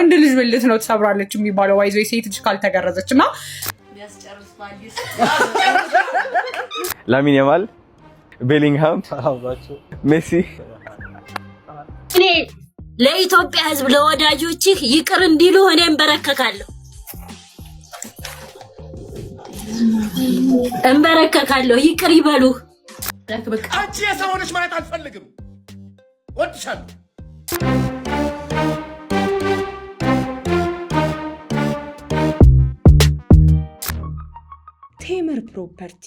የወንድ ልጅ ብልት ነው ተሰብራለች የሚባለው ዋይዞ ሴት ልጅ ካልተገረዘችና ያስጨርስ ባዲስ ላሚን ያማል ቤሊንግሃም ሜሲ እኔ ለኢትዮጵያ ህዝብ ለወዳጆችህ ይቅር እንዲሉ እኔ እንበረከካለሁ ይቅር ይበሉ አንቺ የሰው ሆነሽ ማለት አልፈልግም ወድሻለሁ ቴምር ፕሮፐርቲ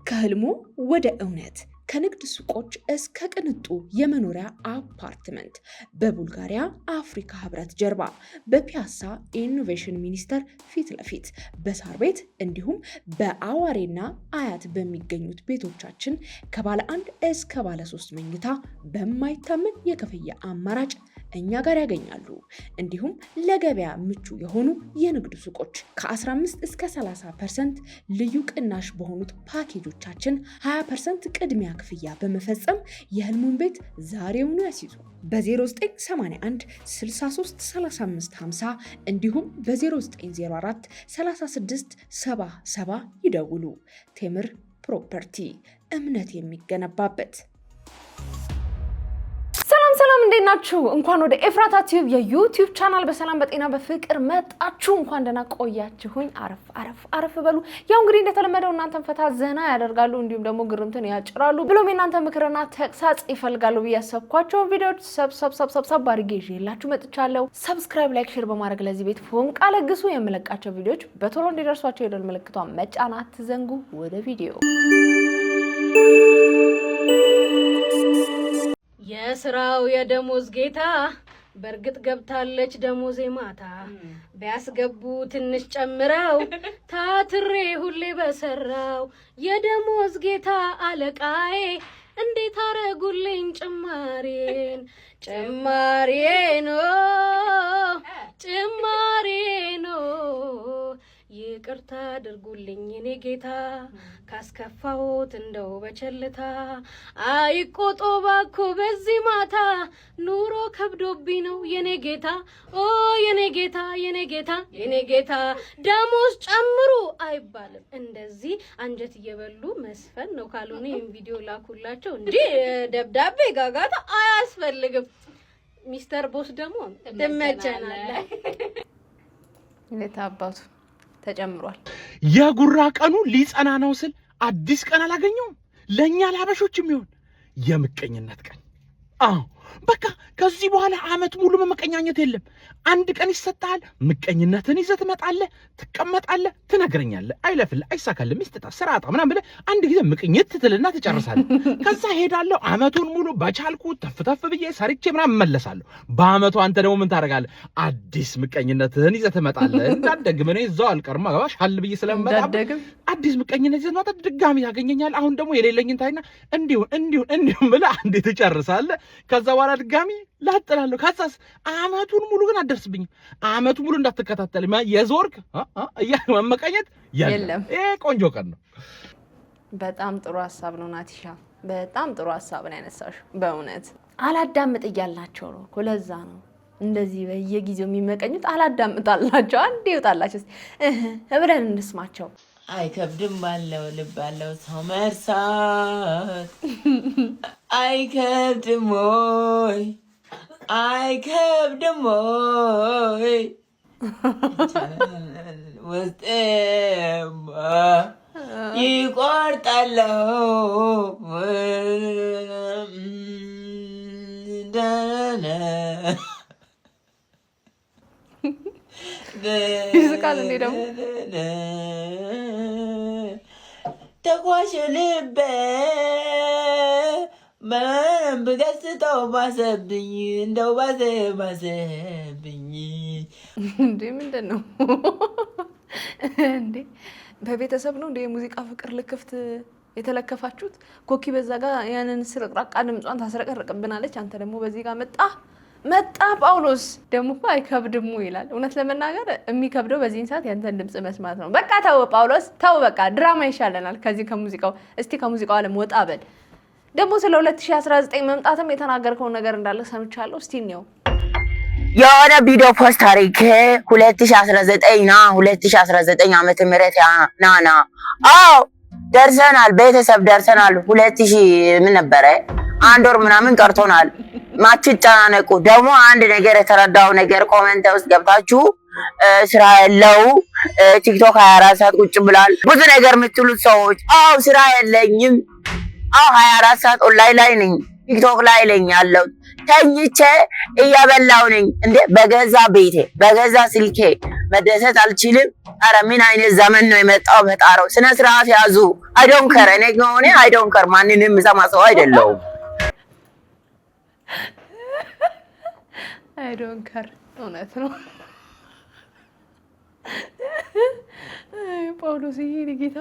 ከህልሙ ወደ እውነት ከንግድ ሱቆች እስከ ቅንጡ የመኖሪያ አፓርትመንት በቡልጋሪያ አፍሪካ ህብረት ጀርባ በፒያሳ ኢኖቬሽን ሚኒስቴር ፊት ለፊት በሳር ቤት እንዲሁም በአዋሬና አያት በሚገኙት ቤቶቻችን ከባለ 1 እስከ ባለ 3 መኝታ በማይታመን የክፍያ አማራጭ እኛ ጋር ያገኛሉ። እንዲሁም ለገበያ ምቹ የሆኑ የንግድ ሱቆች ከ15 እስከ 30% ልዩ ቅናሽ በሆኑት ፓኬጆቻችን 20% ቅድሚያ ክፍያ በመፈጸም የህልሙን ቤት ዛሬውኑ ያስይዙ። በ0981 63 35 50 እንዲሁም በ0904 36 77 ይደውሉ። ቴምር ፕሮፐርቲ እምነት የሚገነባበት። ሰላም እንዴት ናችሁ? እንኳን ወደ ኤፍራታ ቲዩብ የዩቲዩብ ቻናል በሰላም በጤና በፍቅር መጣችሁ። እንኳን ደህና ቆያችሁኝ። አረፍ በሉ። ያው እንግዲህ እንደተለመደው እናንተን ፈታ ዘና ያደርጋሉ እንዲሁም ደግሞ ግርምትን ያጭራሉ ብሎም እናንተ ምክርና ተግሳጽ ይፈልጋሉ ብያሰብኳቸው ቪዲዮዎች ሰብሰብ አድርጌ ይዤላችሁ መጥቻለሁ። ሰብስክራይብ፣ ላይክ፣ ሼር በማድረግ ለዚህ ቤት ፎንቃ ለግሱ። የምለቃቸው ቪዲዮዎች በቶሎ እንዲደርሷችሁ የደወል ምልክቷን መጫን አትዘንጉ። ወደ ቪዲዮ የስራው የደሞዝ ጌታ በርግጥ ገብታለች ደሞዜ ማታ ቢያስገቡ ትንሽ ጨምረው ታትሬ ሁሌ በሰራው የደሞዝ ጌታ አለቃዬ እንዴት አረጉልኝ ጭማሬ ነው ይቅርታ አድርጉልኝ እኔ ጌታ ካስከፋሁት እንደው በቸልታ አይቆጦ ባክዎ በዚህ ማታ ኑሮ ከብዶብኝ ነው የኔ ጌታ ደሞዝ ጨምሩ አይባልም እንደዚህ አንጀት እየበሉ መስፈን ነው። ካልሆነ ይሄን ቪዲዮ ላኩላቸው እንጂ ደብዳቤ ጋጋታ አያስፈልግም። ሚስተር ቦስ ደግሞ ደመጨናለ ለታባቱ ተጨምሯል። የጉራ ቀኑ ሊጸና ነው ስል አዲስ ቀን አላገኘውም። ለኛ ላበሾችም ይሁን የምቀኝነት ቀን። በቃ ከዚህ በኋላ አመት ሙሉ መመቀኛኘት የለም። አንድ ቀን ይሰጣል። ምቀኝነትን ይዘህ ትመጣለህ፣ ትቀመጣለህ፣ ትነግረኛለህ። አይለፍልህ፣ አይሳካልህ፣ ሚስጥታ ስራጣ ምናምን ብለህ አንድ ጊዜ ምቅኝት ትትልና ትጨርሳለህ። ከዛ ሄዳለሁ አመቱን ሙሉ በቻልኩ ተፍተፍ ብዬ ሰርቼ ምናምን እመለሳለሁ። በአመቱ አንተ ደግሞ ምን ታደርጋለህ? አዲስ ምቀኝነትን ይዘህ ትመጣለህ። እንዳትደግም እኔ እዛው አልቀርም አገባሽ ሀል ብዬ ስለምመጣ አዲስ ምቀኝነት ይዘህ ትመጣለህ። ድጋሚ ታገኘኛለህ። አሁን ደግሞ የሌለኝን ታይና እንዲሁ ብለህ አንዴ ትጨርሳለህ። ከዛ በኋላ ድጋሚ ላጥላለሁ። ከዛስ አመቱን ሙሉ ግን አደርስብኝ። አመቱን ሙሉ እንዳትከታተል የዞርክ መመቀኘት የለም። ይሄ ቆንጆ ቀን ነው። በጣም ጥሩ ሐሳብ ነው ናቲሻ፣ በጣም ጥሩ ሐሳብ ነው ያነሳሽው። በእውነት አላዳምጥ እያላቸው ነው እኮ ለዛ ነው እንደዚህ በየጊዜው የሚመቀኙት። አላዳምጣላቸው አንዴ ይወጣላቸው ብለን እንስማቸው። አይከብድም ባለው ልብ ያለው ሰው መርሳት አይከብድም ወይ ውስጤማ ይቆርጣለው ይስቃል እንዴ ደግሞ ተጓዥ ልቤ ምንም ብገጽተው ባሰብኝ እንደው ባሰብኝ እንዴ ምንድን ነው እንዴ? በቤተሰብ ነው እንደ የሙዚቃ ፍቅር ልክፍት የተለከፋችሁት? ኮኪ በዛ ጋር ያንን ስርቅራቃ ድምጿን ታስረቀርቅብናለች። አንተ ደግሞ በዚህ ጋር መጣ ጳውሎስ ደግሞ አይከብድም ይላል። እውነት ለመናገር የሚከብደው በዚህን ሰዓት ያንተን ድምጽ መስማት ነው። በቃ ተው ጳውሎስ ተው፣ በቃ ድራማ ይሻለናል ከዚህ ከሙዚቃው። እስቲ ከሙዚቃው ዓለም ወጣ በል። ደግሞ ስለ 2019 መምጣትም የተናገርከው ነገር እንዳለ ሰምቻለሁ። እስቲ ነው የሆነ ቪዲዮ ፖስት አድርጌ 2019 ና 2019 ዓመተ ምህረት ና አዎ ደርሰናል፣ ቤተሰብ ደርሰናል። 2000 ምን ነበረ 1 ወር ምናምን ቀርቶናል። ማትጨናነቁ። ደግሞ አንድ ነገር የተረዳው ነገር ኮሜንት ውስጥ ገብታችሁ ስራ ያለው ቲክቶክ 24 ሰዓት ቁጭ ብላል ብዙ ነገር የምትሉት ሰዎች፣ አዎ ስራ የለኝም፣ አዎ 24 ሰዓት ኦንላይን ላይ ነኝ፣ ቲክቶክ ላይ ነኝ ያለው ተኝቼ እያበላው ነኝ እንዴ በገዛ ቤቴ በገዛ ስልኬ መደሰት አልችልም? ኧረ ምን አይነት ዘመን ነው የመጣው? በጣረው ስነ ስርዓት ያዙ። አይ ዶንት ከር እኔ ከሆነ አይ ዶንት ከር ማንንም ሰማ ሰው አይደለሁም። አይ ዶንት ከር እውነት ነው። ጳውሎስ ይሄ ጌታ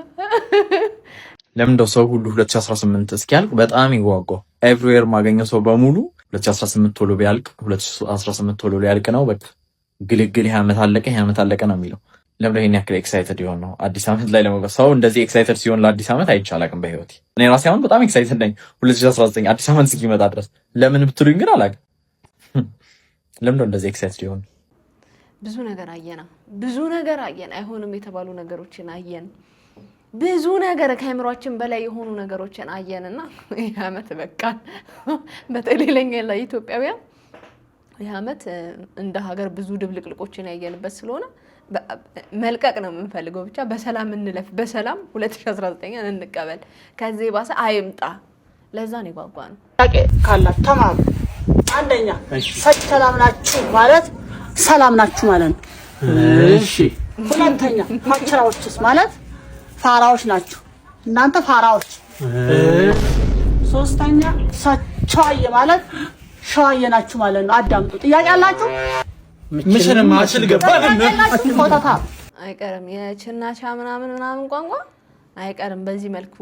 ለምንድነው ሰው ሁሉ 2018 እስኪያልቅ በጣም ይጓጓው? ኤቭሪዌር ማገኘው ሰው በሙሉ 2018 ቶሎ ቢያልቅ 2018 ቶሎ ሊያልቅ ነው፣ በቃ ግልግል ይሄ ዓመት አለቀ ነው የሚለው። ለምን ይሄን ያክል ኤክሳይትድ ይሆን ነው አዲስ ዓመት ላይ ለመግባት? ሰው እንደዚህ ኤክሳይትድ ሲሆን ለአዲስ ዓመት አይቻላቅም በህይወቴ። እኔ ራሴ አሁን በጣም ኤክሳይትድ ነኝ 2019 አዲስ ዓመት እስኪመጣ ድረስ። ለምን ብትሉኝ ግን አላውቅም። ለምን እንደዚህ ኤክሳይትድ ይሆን? ብዙ ነገር አየን፣ አይሆንም የተባሉ ነገሮችን አየን፣ ብዙ ነገር ከአእምሯችን በላይ የሆኑ ነገሮችን አየንና ይህ ዓመት በቃን። በተለይ ለኛ ለኢትዮጵያውያን ይህ ዓመት እንደ ሀገር ብዙ ድብልቅልቆችን ያየንበት ስለሆነ መልቀቅ ነው የምንፈልገው። ብቻ በሰላም እንለፍ፣ በሰላም 2019 እንቀበል። ከዚህ ባሰ አይምጣ። ለዛ ነው የጓጓነው። ካላት ተማሩ። አንደኛ ሰላም ናችሁ ማለት ሰላም ናችሁ ማለት ነው። እሺ። ሁለተኛ ፋቸራዎችስ ማለት ፋራዎች ናችሁ እናንተ ፋራዎች። ሶስተኛ ሸዋዬ ማለት ሸዋዬ ናችሁ ማለት ነው። አዳምጡ። ጥያቄ አላችሁ? ምንም አችል ገባን ፎታታ አይቀርም የችናቻ ምናምን ቋንቋ አይቀርም። በዚህ መልኩ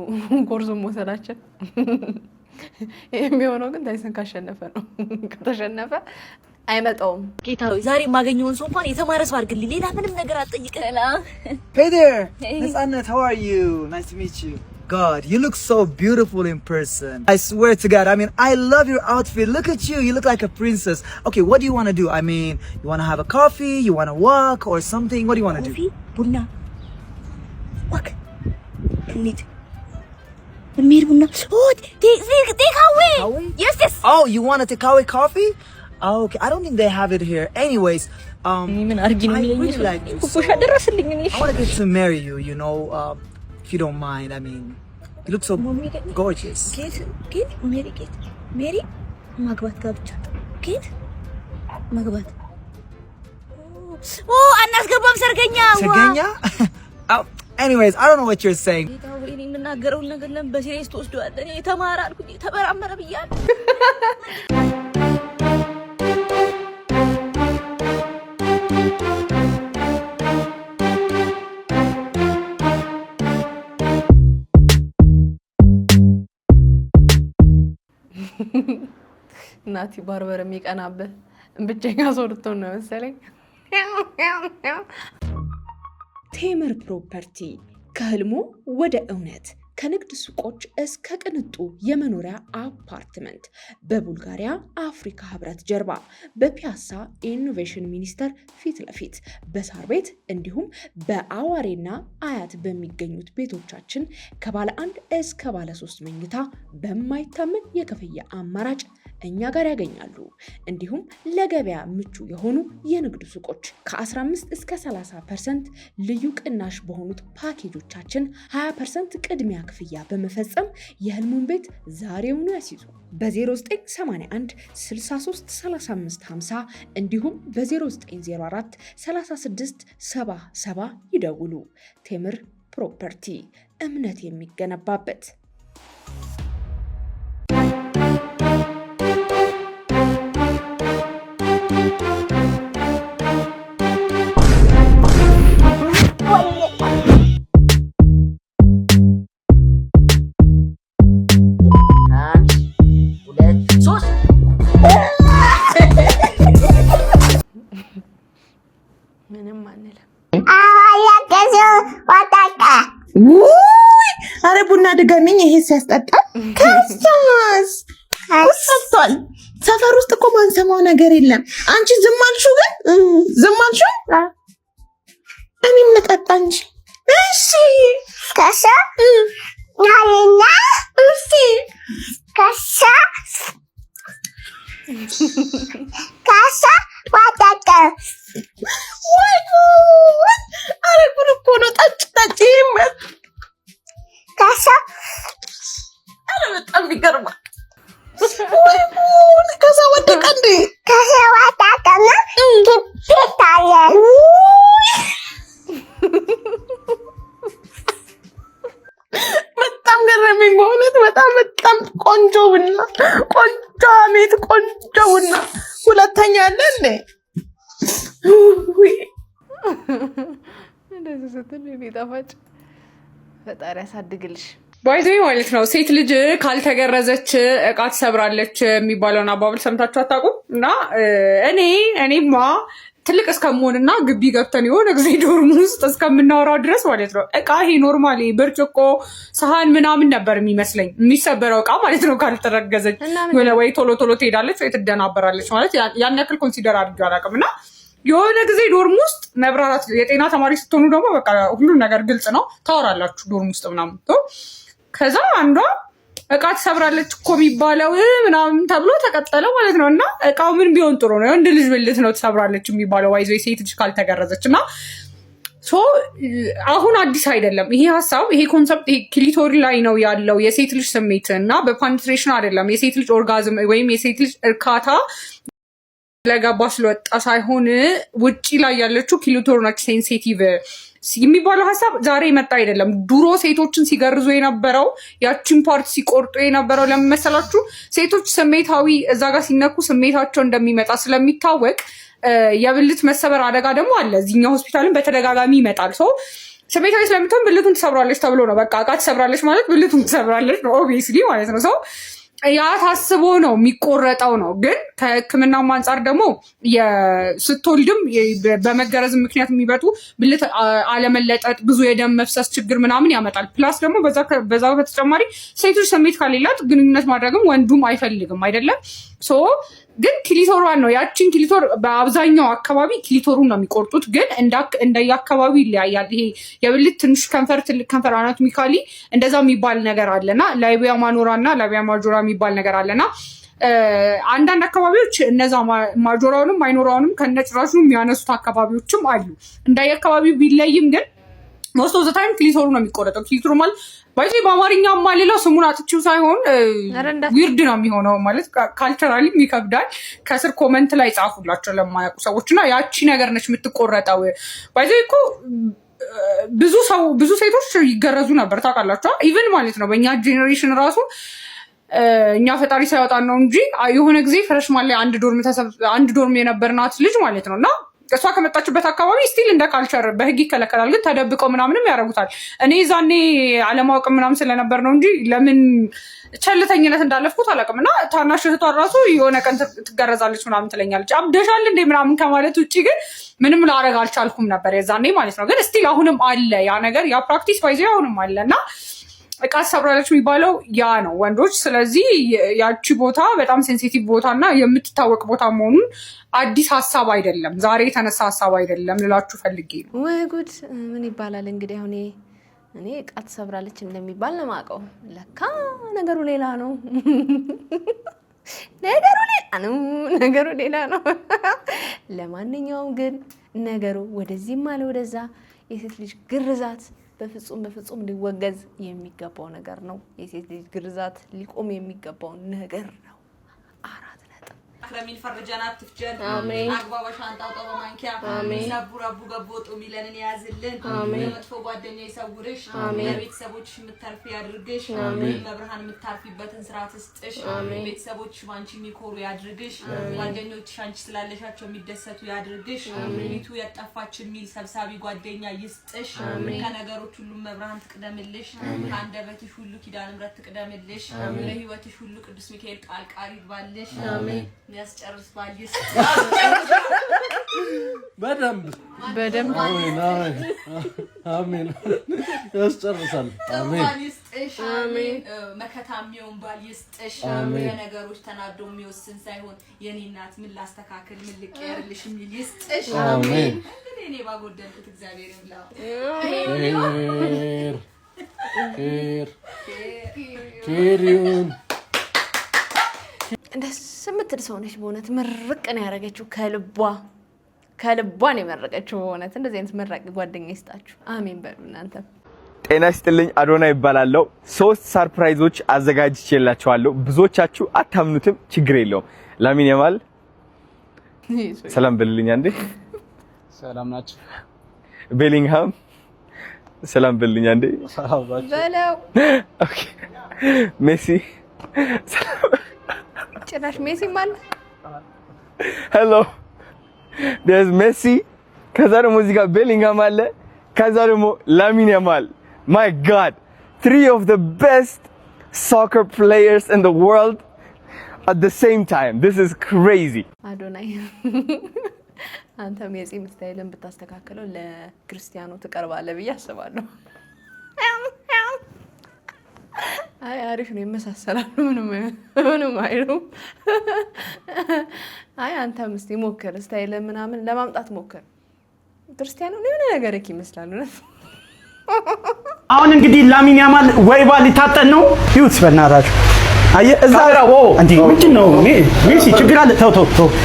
ኮርሱን መውሰዳችን የሚሆነው ግን ታይሰን ካሸነፈ ነው። ከተሸነፈ አይመጣውም። ጌታዊ ዛሬ ማገኘውን ሰው እንኳን የተማረ ሰው አድርግልኝ። ሌላ ምንም ነገር አትጠይቀኝ። Hey there. Nathaniel, how are you? Nice to meet you. God, you look so beautiful in person. I swear to God, I mean, I love your outfit. Look at you. You look like a princess. Okay, what do you want to do? I mean, you want to have a coffee? You want to walk or something? What do you want to do? Coffee? Bunna. Walk. Need. Bunna. Oh, take away. Yes. Oh, you want to take away coffee? Oh, okay. I don't think they have it here. Anyways, I really like you. So I want to get to marry you, you know, if you don't mind. I mean, you look so gorgeous. Get? Mary? Magbat kabcha. Get? Magbat. Oh, anasgabam sarganya. Sarganya? Anyways, I don't know what you're saying. የምናገረውን ነገር ለምን በሲሪየስ ትወስደዋለህ? እኔ ተማራ አልኩኝ ተበራመረ ብያለሁ። ናቲ ባርበር የሚቀናብህ ብቸኛ ሰው ልትሆን ነው መሰለኝ። ቴምር ፕሮፐርቲ ከህልሙ ወደ እውነት ከንግድ ሱቆች እስከ ቅንጡ የመኖሪያ አፓርትመንት በቡልጋሪያ አፍሪካ ህብረት ጀርባ በፒያሳ ኢኖቬሽን ሚኒስቴር ፊት ለፊት በሳር ቤት እንዲሁም በአዋሬና አያት በሚገኙት ቤቶቻችን ከባለ 1 እስከ ባለ 3 መኝታ በማይታመን የክፍያ አማራጭ እኛ ጋር ያገኛሉ። እንዲሁም ለገበያ ምቹ የሆኑ የንግድ ሱቆች ከ15 እስከ 30% ልዩ ቅናሽ በሆኑት ፓኬጆቻችን 20% ቅድሚያ ክፍያ በመፈጸም የህልሙን ቤት ዛሬውኑ ያስይዙ። በ0981 63 35 50 እንዲሁም በ0904 36 77 ይደውሉ። ቴምር ፕሮፐርቲ እምነት የሚገነባበት። ምንም አንልም። አረ ቡና ድገሚኝ። ይሄ ሲያስጠጣ ክርስቶስ ሰጥቷል። ሰፈር ውስጥ እኮ ማንሰማው ነገር የለም። አንቺ ዝም አልሽው ግን ዝም አልሽው። እኔም ልጠጣ እንጂ እሺ። ከሳ ያለና እሺ ከሳ ዋጣጣ ወይ አረ ጉድ እኮ ነው። ጠጭ ከሳ አረ በጣም ይገርማል። ወይ ከሳ ወደቀ እንዴ? ከሳ ዋጣጣና ትታለ በጣም ገረመኝ በእውነት በጣም ቆንጆ ቡና ቆንጆ አሜት ቆንጆ ቡና። ሁለተኛ አለ እንዴ? እንደዚህ ስትል ጣፋጭ ፈጣሪ ያሳድግልሽ። ባይዘይ ማለት ነው ሴት ልጅ ካልተገረዘች እቃ ትሰብራለች የሚባለውን አባብል ሰምታችሁ አታውቁም? እና እኔማ ትልቅ እስከምሆንና ግቢ ገብተን የሆነ ጊዜ ዶርም ውስጥ እስከምናወራው ድረስ ማለት ነው እቃ ይሄ ኖርማሊ ብርጭቆ ሰሃን ምናምን ነበር የሚመስለኝ የሚሰበረው እቃ ማለት ነው ካልተረገዘች ወይ ቶሎ ትሄዳለች ወይ ትደናበራለች ማለት ያን ያክል ኮንሲደር አድርጌ አላውቅም። እና የሆነ ጊዜ ዶርም ውስጥ መብራራት የጤና ተማሪ ስትሆኑ ደግሞ በቃ ሁሉም ነገር ግልጽ ነው ታወራላችሁ ዶርም ውስጥ ምናምን። ከዛ አንዷ እቃ ትሰብራለች እኮ የሚባለው ምናምን ተብሎ ተቀጠለ ማለት ነው። እና እቃው ምን ቢሆን ጥሩ ነው? ወንድ ልጅ ብልት ነው ትሰብራለች የሚባለው ዋይዞ ሴት ልጅ ካልተገረዘች። እና አሁን አዲስ አይደለም ይሄ ሀሳብ ይሄ ኮንሰፕት ክሊቶሪ ላይ ነው ያለው የሴት ልጅ ስሜት እና በፓንትሬሽን አይደለም የሴት ልጅ ኦርጋዝም ወይም የሴት ልጅ እርካታ ለገባ ስለወጣ ሳይሆን ውጪ ላይ ያለችው ክሊቶሪ ነች ሴንሲቲቭ የሚባለው ሀሳብ ዛሬ መጣ አይደለም። ድሮ ሴቶችን ሲገርዙ የነበረው ያቺን ፓርት ሲቆርጡ የነበረው ለምን መሰላችሁ? ሴቶች ስሜታዊ እዛ ጋር ሲነኩ ስሜታቸው እንደሚመጣ ስለሚታወቅ የብልት መሰበር አደጋ ደግሞ አለ። እዚህኛው ሆስፒታልን በተደጋጋሚ ይመጣል። ስሜታዊ ስለምትሆን ብልቱን ትሰብራለች ተብሎ ነው። በቃ እቃ ትሰብራለች ማለት ብልቱን ትሰብራለች ነው ኦብቪየስሊ ማለት ነው። ያ ታስቦ ነው የሚቆረጠው ነው። ግን ከሕክምናም አንጻር ደግሞ ስትወልድም በመገረዝ ምክንያት የሚመጡ ብልት አለመለጠጥ፣ ብዙ የደም መፍሰስ ችግር ምናምን ያመጣል። ፕላስ ደግሞ በዛ በተጨማሪ ሴቶች ስሜት ከሌላት ግንኙነት ማድረግም ወንዱም አይፈልግም አይደለም። ግን ክሊቶሯን ነው ያቺን ክሊቶር በአብዛኛው አካባቢ ክሊቶሩን ነው የሚቆርጡት። ግን እንደየ አካባቢ ይለያያል። ይሄ የብልት ትንሽ ከንፈር ትልቅ ከንፈር አናቶሚካሊ እንደዛ የሚባል ነገር አለና ላይቢያ ማኖራ እና ላይቢያ ማጆራ የሚባል ነገር አለና አንዳንድ አካባቢዎች እነዛ ማጆራውንም ማይኖራውንም ከነጭራሹ የሚያነሱት አካባቢዎችም አሉ። እንደየ አካባቢው ቢለይም ግን ሞስት ኦፍ ዘ ታይም ክሊቶሩ ነው የሚቆረጠው። ክሊቶሩ ማለት ባይዚ በአማርኛ ማሌላው ስሙን አጥቼው ሳይሆን ዊርድ ነው የሚሆነው ማለት ካልቸራሊም ይከብዳል። ከስር ኮመንት ላይ ጻፉላቸው ለማያውቁ ሰዎች። እና ያቺ ነገር ነች የምትቆረጠው። ባይዚ እኮ ብዙ ሴቶች ይገረዙ ነበር ታውቃላችሁ። ኢቨን ማለት ነው በእኛ ጄኔሬሽን ራሱ እኛ ፈጣሪ ሳይወጣን ነው እንጂ የሆነ ጊዜ ፍሬሽማን ላይ አንድ ዶርም የነበርናት ልጅ ማለት ነው እና እሷ ከመጣችበት አካባቢ ስቲል እንደ ካልቸር በህግ ይከለከላል፣ ግን ተደብቀው ምናምንም ያደርጉታል። እኔ ዛኔ አለማወቅ ምናምን ስለነበር ነው እንጂ ለምን ቸልተኝነት እንዳለፍኩት አላውቅም። እና ታናሽ እህቷ ራሱ የሆነ ቀን ትገረዛለች ምናምን ትለኛለች። አብደሻል እንዴ ምናምን ከማለት ውጭ ግን ምንም ላደርግ አልቻልኩም ነበር የዛኔ ማለት ነው። ግን ስቲል አሁንም አለ ያ ነገር፣ ያ ፕራክቲስ ባይዘ አሁንም አለ። እና እቃ ትሰብራለች የሚባለው ያ ነው ወንዶች። ስለዚህ ያቺ ቦታ በጣም ሴንሲቲቭ ቦታ እና የምትታወቅ ቦታ መሆኑን አዲስ ሀሳብ አይደለም፣ ዛሬ የተነሳ ሀሳብ አይደለም ልላችሁ ፈልጌ ነው። ወይ ጉድ! ምን ይባላል እንግዲህ አሁን እኔ እቃ ትሰብራለች እንደሚባል ነው የማውቀው። ለካ ነገሩ ሌላ ነው። ነገሩ ሌላ ነው። ለማንኛውም ግን ነገሩ ወደዚህም አለ ወደዛ የሴት ልጅ ግርዛት በፍጹም ሊወገዝ የሚገባው ነገር ነው። የሴት ልጅ ግርዛት ሊቆም የሚገባው ነገር ነው። አክረሚን ፈርጀናት ትፍጀን አግባባ ሻንጣው ጠባ ማንኪያ ሰቡር አቡ ገቦጡ ሚለንን ያዝልን። መጥፎ ጓደኛ ይሰውርሽ፣ ለቤተሰቦችሽ የምታርፊ ያድርግሽ፣ መብርሃን የምታርፊበትን ስራ ትስጥሽ፣ ቤተሰቦችሽ ባንቺ የሚኮሩ ያድርግሽ፣ ጓደኞችሽ አንቺ ስላለሻቸው የሚደሰቱ ያድርግሽ፣ ቤቱ የጠፋች የሚል ሰብሳቢ ጓደኛ ይስጥሽ፣ ከነገሮች ሁሉ መብርሃን ትቅደምልሽ፣ ከአንደበትሽ ሁሉ ኪዳነ ምሕረት ትቅደምልሽ፣ ለህይወትሽ ሁሉ ቅዱስ ሚካኤል ቃል ይግባልሽ። ያስጨርስ ባልይስ በደንብ አሜን ያስጨርሳል። አሜን ይስጥሽ መከታ የሚሆን ባል ይስጥሽ በነገሮች ተናዶ የሚወስን ሳይሆን የኔ እናት ምን ላስተካክል ምን ልቀየርልሽ የሚል ይስጥሽ አሜን እንግዲህ እኔ ባጎደልኩት እግዚአብሔር ይምላው ኬሪውን ደስ የምትል ሰው ነች በእውነት ምርቅ ነው ያደረገችው ከልቧ ነው የመረቀችው በእውነት እንደዚህ አይነት መራቂ ጓደኛ ይስጣችሁ አሜን በሉ እናንተ ጤና ይስጥልኝ አዶና ይባላልው 3 ሰርፕራይዞች አዘጋጅቼላችኋለሁ ብዙዎቻችሁ አታምኑትም ችግር የለውም ላሚን ያማል ሰላም በልልኝ አንዴ ሰላም ናችሁ ቤሊንግሃም ሰላም በልልኝ አንዴ ሰላም በለው ኦኬ ሜሲ ጭራሽ ሜሲ ማለት ሄሎ there's Messi ከዛ ደግሞ እዚህ ጋር ቤሊንግሃም አለ ከዛ ደግሞ ላሚን ያማል my god 3 of the best soccer players in the world at the same time this is crazy አዶናይ አንተ ሜሲ ስታይልን ብታስተካክለው ለክርስቲያኖ ተቀርባለ ብዬ አስባለሁ አይ አሪፍ ነው ይመሳሰላሉ ምንም አይሉም አይ አንተ ምስቲ ሞክር ስታይል ምናምን ለማምጣት ሞክር ክርስቲያኖ የሆነ ነገር ይመስላል ነው አሁን እንግዲህ ላሚን ያማል ወይባ ሊታጠን ነው ይውት በእናታችሁ አየ እዛ አንዴ ምንድነው ሜሲ ችግር አለ ተው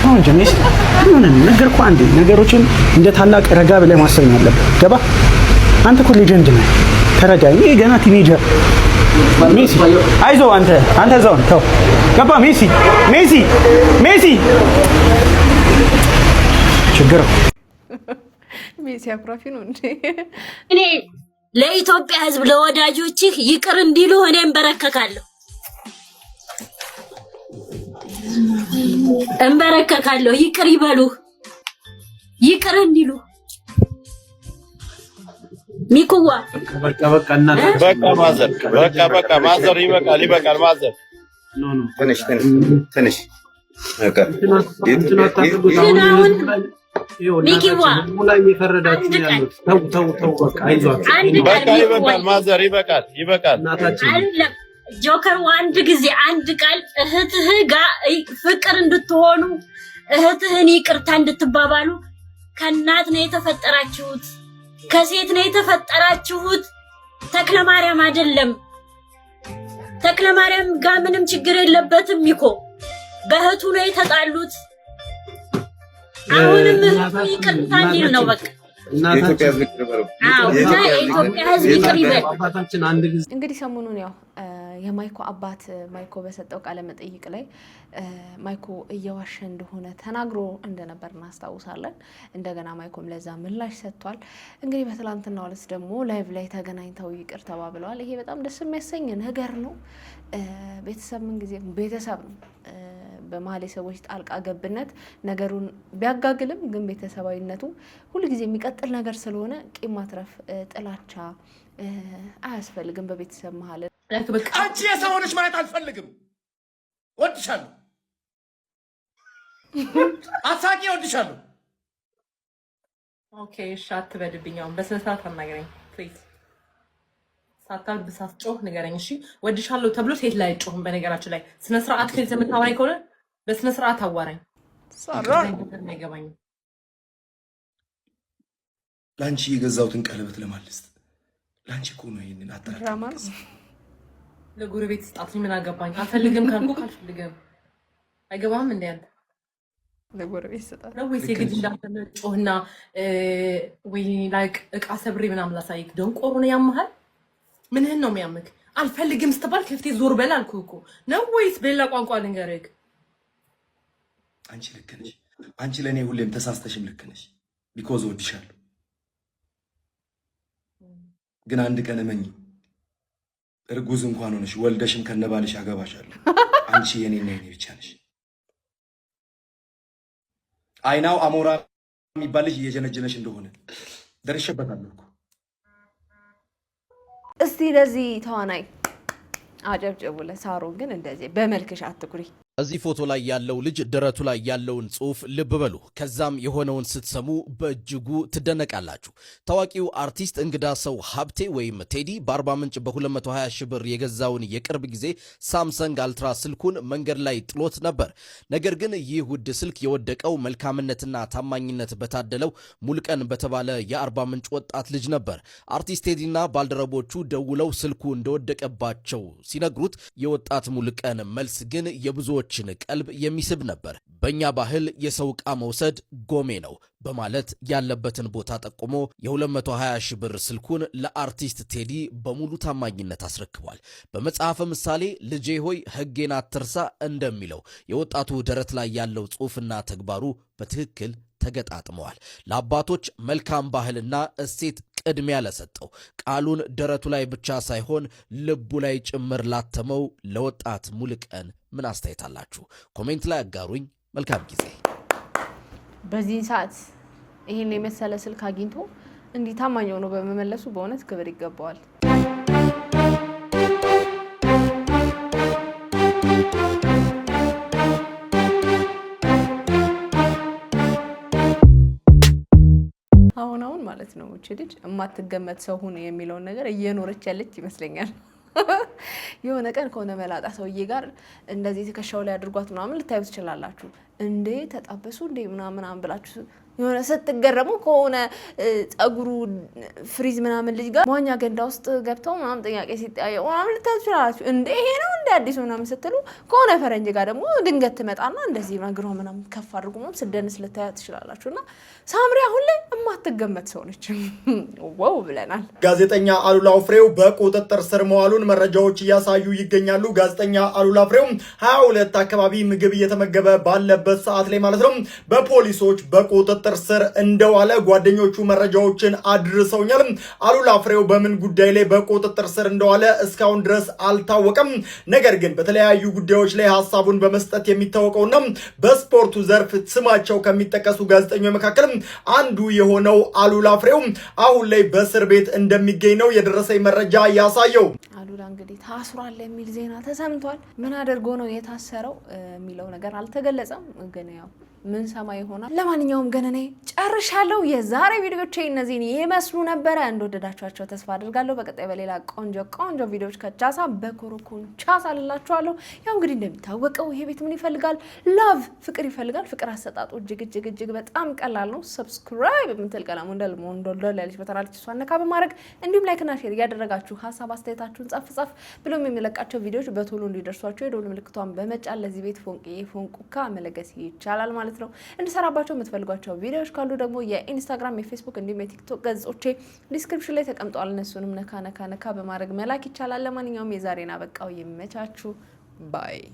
አሁን ሜሲ ምን ነገር እኮ አንዴ ነገሮችን እንደ ታላቅ ረጋ ብለህ ማሰብ ያለብህ ገባ አንተ እኮ ሌጀንድ ነህ ተረዳኝ ይሄ ገና ቲኔጀር ሜሲ አይዞህ አንተ እዛው ተው ገባ ሜሲ ችግር ሜሲ አኩራፊ ነው እንዴ እኔ ለኢትዮጵያ ሕዝብ ለወዳጆችህ ይቅር እንዲሉ እኔ እንበረከካለሁ ይቅር ይበሉ ይቅር እንዲሉ ሚኩዋ በቃ ማዘር ይበቃል ማዘር ትንሽ ሚኪዋ ሙላ እየፈረዳችሁ ያሉት ተው በቃ አይዟችሁ ይበቃል ማዘር ይበቃል አይደለም ጆከር አንድ ጊዜ አንድ ቃል እህትህ ጋር ፍቅር እንድትሆኑ እህትህን ይቅርታ እንድትባባሉ ከእናት ነው የተፈጠራችሁት ከሴት ነው የተፈጠራችሁት ተክለማርያም አይደለም ተክለማርያም ጋር ምንም ችግር የለበትም ይኮ በእህቱ ነው የተጣሉት አሁንም ይቅርታ እንዲል ነው በቃ የኢትዮጵያ ህዝብ ይቅር ይበል እንግዲህ ሰሞኑን ያው የማይኮ አባት ማይኮ በሰጠው ቃለ መጠይቅ ላይ ማይኮ እየዋሸ እንደሆነ ተናግሮ እንደነበር እናስታውሳለን እንደገና ማይኮም ለዛ ምላሽ ሰጥቷል እንግዲህ በትላንትናው ዕለት ደግሞ ላይቭ ላይ ተገናኝተው ይቅር ተባብለዋል ይሄ በጣም ደስ የሚያሰኝ ነገር ነው ቤተሰብ ምን ጊዜ ቤተሰብ ነው በመሀል ሰዎች ጣልቃ ገብነት ነገሩን ቢያጋግልም ግን ቤተሰባዊነቱ ሁሉ ጊዜ የሚቀጥል ነገር ስለሆነ ቂም ማትረፍ ጥላቻ አያስፈልግም በቤተሰብ መሀል አንቺ የሰው ሆነሽ ማለት አልፈልግም ወድሻለሁ አሳቂ ወድሻለሁ ኦኬ ሻት በድብኛው በስነ ስርዓት አናገረኝ ፕሊዝ ሳታል ብሳስጮህ ንገረኝ እሺ ወድሻለሁ ተብሎ ሴት ላይ ጮህም በነገራችን ላይ ስነ ስርዓት ከዚህ የምታወራኝ ከሆነ በስነ ስርዓት አዋራኝ አይገባኝ ላንቺ የገዛውትን ቀለበት ለማልስት ላንቺ እኮ ነው ይሄንን አጠራጣሪ ለጎረቤት ስጣት ምን አገባኝ አልፈልግም ካልኩ ካልፈልግም አይገባም እንዴ አንተ ለጎረቤት ስጣት ነው ወይስ የግድ እንዳትጮህና ወይ ላይክ እቃ ሰብሬ ምናምን ላሳይክ ደንቆሮ ነው ያመሃል ምንህን ነው የሚያምክ አልፈልግም ስትባል ከፍቴ ዞር በል አልኩህ እኮ ነው ወይስ በሌላ ቋንቋ ልንገርህ አንቺ ልክ ነሽ አንቺ ለኔ ሁሌም ተሳስተሽም ልክ ነሽ ቢኮዝ ወድሻለሁ ግን አንድ ቀን እመኝ እርጉዝ እንኳን ሆነሽ ወልደሽም ከነባልሽ አገባሻለሁ አንቺ የኔና የኔ ብቻ ነሽ አይናው አሞራ የሚባል ልጅ እየጀነጀነሽ እንደሆነ ደርሼበታለሁ እኮ እስቲ ለዚህ ተዋናይ አጨብጭቡ ለሳሮን ግን እንደዚህ በመልክሽ አትኩሪ እዚህ ፎቶ ላይ ያለው ልጅ ደረቱ ላይ ያለውን ጽሑፍ ልብ በሉ። ከዛም የሆነውን ስትሰሙ በእጅጉ ትደነቃላችሁ። ታዋቂው አርቲስት እንግዳ ሰው ሀብቴ ወይም ቴዲ በአርባ ምንጭ በ220 ሺህ ብር የገዛውን የቅርብ ጊዜ ሳምሰንግ አልትራ ስልኩን መንገድ ላይ ጥሎት ነበር። ነገር ግን ይህ ውድ ስልክ የወደቀው መልካምነትና ታማኝነት በታደለው ሙልቀን በተባለ የአርባ ምንጭ ወጣት ልጅ ነበር። አርቲስት ቴዲና ባልደረቦቹ ደውለው ስልኩ እንደወደቀባቸው ሲነግሩት የወጣት ሙልቀን መልስ ግን የብዙዎች ቀልብ የሚስብ ነበር። በእኛ ባህል የሰው ዕቃ መውሰድ ጎሜ ነው በማለት ያለበትን ቦታ ጠቁሞ የ220 ሺህ ብር ስልኩን ለአርቲስት ቴዲ በሙሉ ታማኝነት አስረክቧል። በመጽሐፈ ምሳሌ ልጄ ሆይ ሕጌን አትርሳ እንደሚለው የወጣቱ ደረት ላይ ያለው ጽሑፍና ተግባሩ በትክክል ተገጣጥመዋል። ለአባቶች መልካም ባህልና እሴት ቅድሚያ ለሰጠው ቃሉን ደረቱ ላይ ብቻ ሳይሆን ልቡ ላይ ጭምር ላተመው ለወጣት ሙልቀን ምን አስተያየት አላችሁ? ኮሜንት ላይ አጋሩኝ። መልካም ጊዜ። በዚህ ሰዓት ይሄን የመሰለ ስልክ አግኝቶ እንዲህ ታማኝ ሆኖ በመመለሱ በእውነት ክብር ይገባዋል። አሁን ማለት ነው እቺ ልጅ የማትገመት ሰው ሆነ የሚለውን ነገር እየኖረች ያለች ይመስለኛል። የሆነ ቀን ከሆነ መላጣ ሰውዬ ጋር እንደዚህ ትከሻው ላይ አድርጓት ምናምን ልታዩ ትችላላችሁ። እንዴ ተጣበሱ እንዴ ምናምን ብላችሁ የሆነ ስትገረሙ ከሆነ ጸጉሩ ፍሪዝ ምናምን ልጅ ጋር መዋኛ ገንዳ ውስጥ ገብተው ምናምን ጥያቄ ሲጠያየቁ ምናምን ልታዩ ትችላላችሁ። እንዴ ይሄ ነው እንደ አዲሱ ምናምን ስትሉ ከሆነ ፈረንጅ ጋር ደግሞ ድንገት ትመጣና እንደዚህ ነግሮ ምናምን ከፍ አድርጎ ምናምን ስደንስ ልታዩ ትችላላችሁና ሳምሪ አሁን ላይ የማትገመት ሰው ነች። ዋው ብለናል። ጋዜጠኛ አሉላ ፍሬው በቁጥጥር ስር መዋሉን መረጃዎች እያሳዩ ይገኛሉ። ጋዜጠኛ አሉላ ፍሬው 22 አካባቢ ምግብ እየተመገበ ባለበት ሰዓት ላይ ማለት ነው በፖሊሶች በቁጥጥር ስር እንደዋለ ጓደኞቹ መረጃዎችን አድርሰውኛል። አሉላ ፍሬው በምን ጉዳይ ላይ በቁጥጥር ስር እንደዋለ እስካሁን ድረስ አልታወቀም። ነገር ግን በተለያዩ ጉዳዮች ላይ ሐሳቡን በመስጠት የሚታወቀውና በስፖርቱ ዘርፍ ስማቸው ከሚጠቀሱ ጋዜጠኞች መካከል አንዱ የሆነው አሉላ ፍሬው አሁን ላይ በእስር ቤት እንደሚገኝ ነው የደረሰኝ መረጃ ያሳየው። አሉላ እንግዲህ ታስሯል የሚል ዜና ተሰምቷል። ምን አድርጎ ነው የታሰረው የሚለው ነገር አልተገለጸም። ግን ያው ምን ሰማ ይሆናል። ለማንኛውም ግን እኔ ጨርሻለሁ። የዛሬ ቪዲዮዎች እነዚህን ይመስሉ ነበረ። እንደወደዳችኋቸው ተስፋ አድርጋለሁ። በቀጣይ በሌላ ቆንጆ ቪዲዮዎች ከቻሳ በኮሮኮን ቻሳ ልላችኋለሁ። ያው እንግዲህ እንደሚታወቀው ይሄ ቤት ምን ይፈልጋል? ላቭ ፍቅር ይፈልጋል። ፍቅር አሰጣጡ እጅግ በጣም ቀላል ነው። ሰብስክራይብ የምትል ቀለሙ እንደልሞንዶል ያለች በተራለች እሷን ነካ በማድረግ እንዲሁም ላይክና ሼር እያደረጋችሁ ሀሳብ አስተያየታችሁን ጻፍ ብሎም የሚለቃቸው ቪዲዮዎች በቶሎ እንዲደርሷችሁ የደወል ምልክቷን በመጫን ለዚህ ቤት ፎንቁካ መለገስ ይቻላል ማለት ነው። እንድሰራባቸው የምትፈልጓቸው ቪዲዮዎች ካሉ ደግሞ የኢንስታግራም፣ የፌስቡክ እንዲሁም የቲክቶክ ገጾቼ ዲስክሪፕሽን ላይ ተቀምጠዋል። እነሱንም ነካ በማድረግ መላክ ይቻላል። ለማንኛውም የዛሬን አበቃው። ይመቻችሁ። ባይ